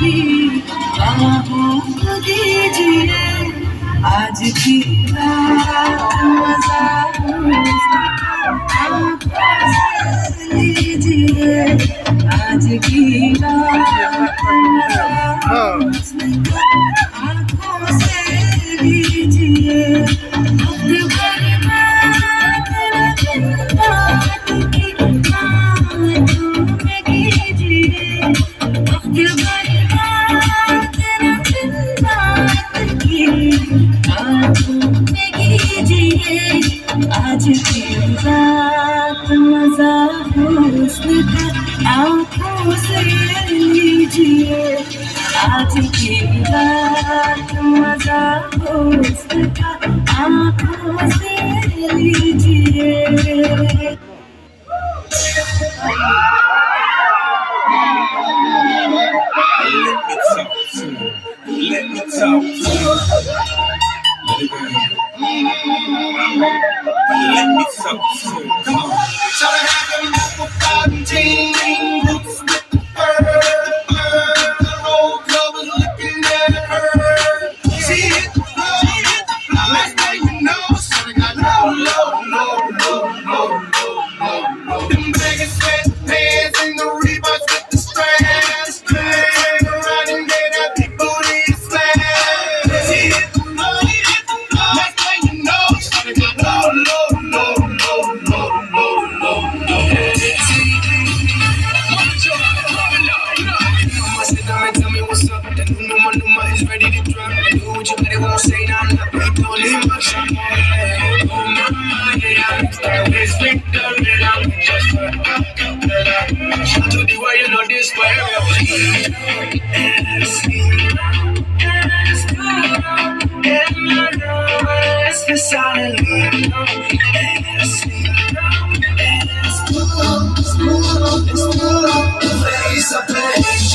भी बाहों को दीजिए आज की रात मजा लीजिए आज की रात आँखों से लीजिए आज की रात मजा हुस्न का आँखों से लीजिए आज की रात मजा हुस्न का आँखों से लीजिए Let me talk to you. Let me talk to you. Come on. Try to have them apple bottom jeans, boots with the fur. The whole club was looking at her. She hit the floor. Last thing you know, shawty got low. Them baggy sweatpants and the Reeboks with the straps. Turn around and get that big booty slam. She hit the floor. Last thing you know, shawty got low. Tell me what's up. That new number is ready to drop. I do what you better won't say now. You don't need much. Oh my, yeah. It's victory. I'm just a acapella. Shout to the way you know this forever. It's silently. Face a place.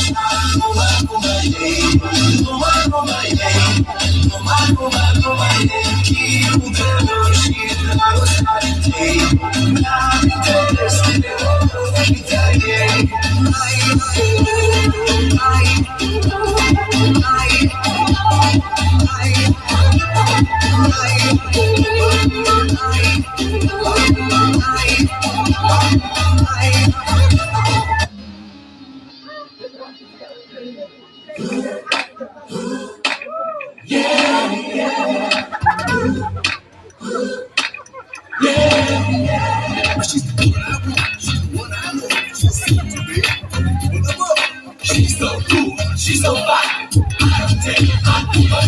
She's so cool, she's so fine. I'll take it, I'll do her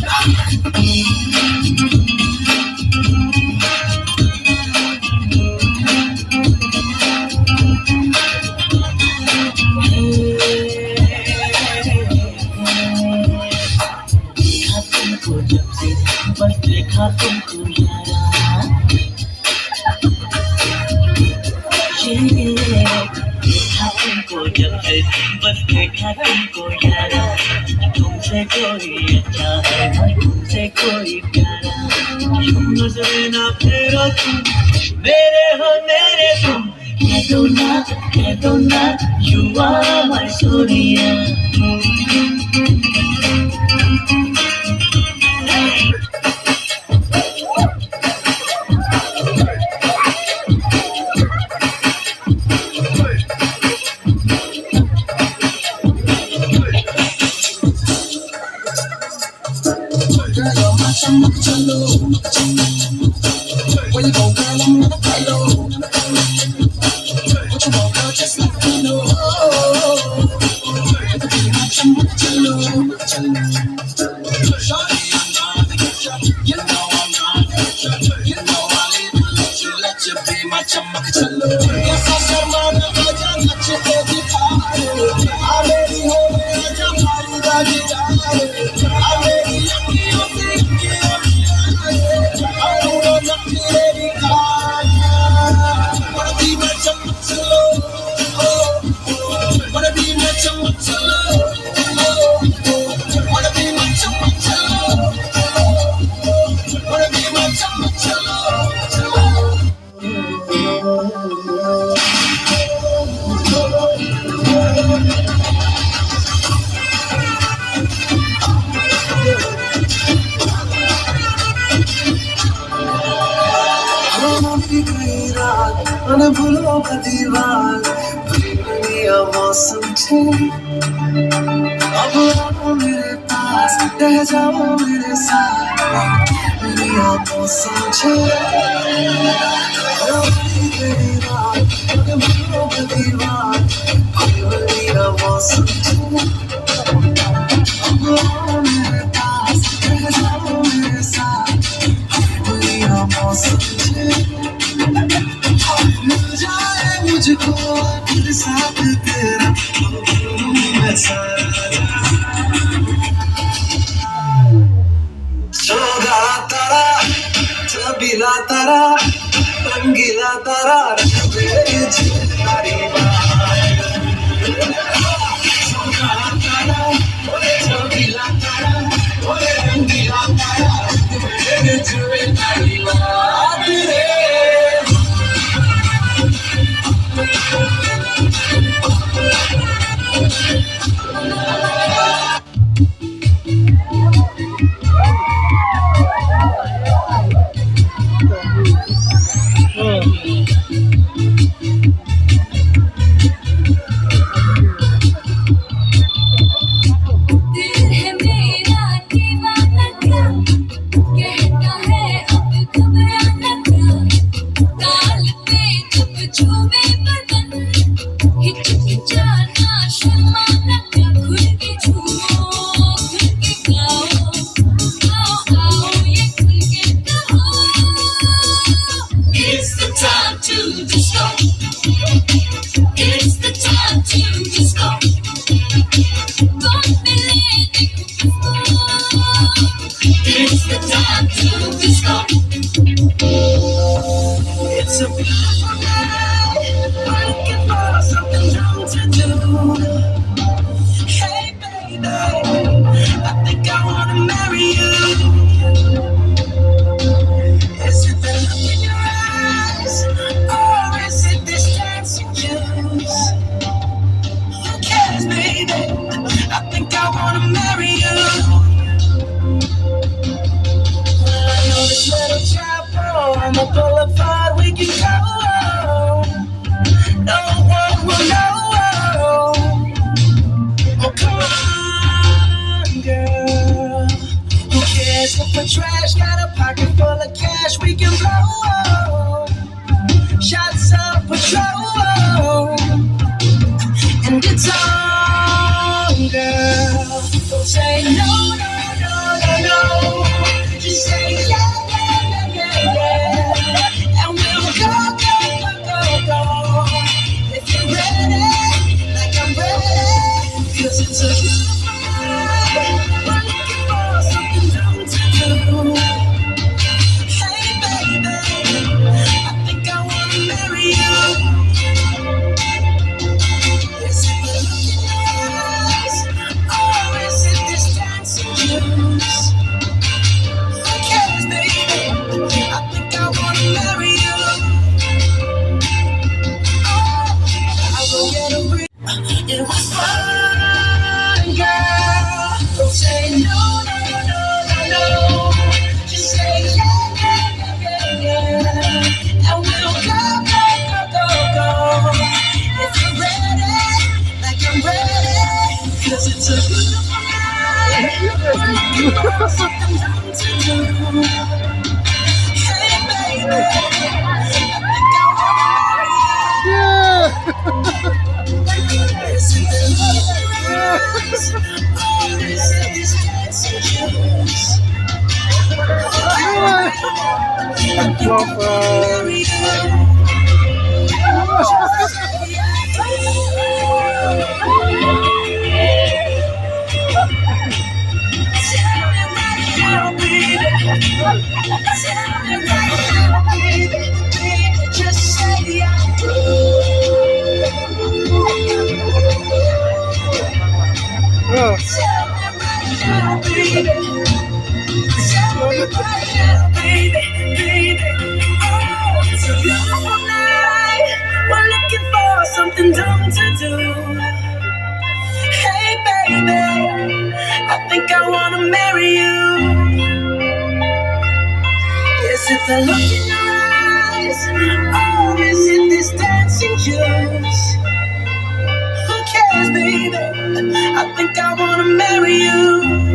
बस देखा तुमको यारा देखा तुमको जब से बस देखा तुमको यारा तुमसे कोई अच्छा है तुमसे कोई प्यारा यूं नजर ना फेरो तुम मेरे हो मेरे तुम कह दो ना you are my Sonia. Where you go, girl? I'm gonna follow. What you want, girl? Just let me know. Shawty, I'm trying to get you. You know I'm trying to get you. You know I'll even let you be my chumachallo. Yes, I said my nigga, let you get the party. I'm ready, hold me, I jump party, I'm ready, भूलो दीवार दुनिया मौसम छे अब आओ मेरे पास रह जाओ मेरे साथ दुनिया मौसम छे भूलो दीवार दुनिया मौसम छे अब आओ मेरे पास रह जाओ मेरे साथ दुनिया मौसम छे मिल जाए मुझको फिर साथ तेरा मैं सोगा तारा चबीला तारा रंगीला तारा मेरी जिंदगी सोगा तारा चबीला तारा रंगीला तारा मेरी जिंदगी It's a beautiful night. I'm looking for something new to do. Hey baby, I think I wanna marry you. Is it the look in your eyes, or is it this dancing juice? Who cares, baby? I think I wanna marry you. Well, I know this little chapel on the boulevard we can go. No one will know. Oh, come on, girl. Who cares if we're trash? Got a pocket full of cash we can blow. Shots of Patrol. And it's on, girl. Don't say no, no, no, no, no. Just say yeah, yeah, yeah, yeah, yeah. And we'll go, go, go, go, go. If you're ready, like I'm ready. Cause it's a beautiful night. We're looking for something new to do. Hey baby, I think I wanna marry you. Is it the look in your eyes, or is it this dancing juice? Who cares, baby? I think I wanna marry you. Oh, I will get a ring. It was fun, girl. Don't say no, no, no, no, no. Just say yeah, yeah, yeah, yeah, yeah. And we'll go, go, go, go, go. If you're ready, like I'm ready. Cause it's a beautiful night. We're looking for something new to do. Hey baby, I think I wanna marry you. Is it the look in your eyes, or is it this dancing juice? I think I wanna marry you. Tell me right now, baby. Tell me right now, baby. Baby, just say I do. Tell me right now, baby. Tell me right now, baby, baby. Oh, it's a beautiful night. We're looking for something dumb to do. Hey, baby, I think I wanna marry you. Is it the look in your eyes, Oh, is it this dancing juice? Who cares, baby? I think I wanna marry you.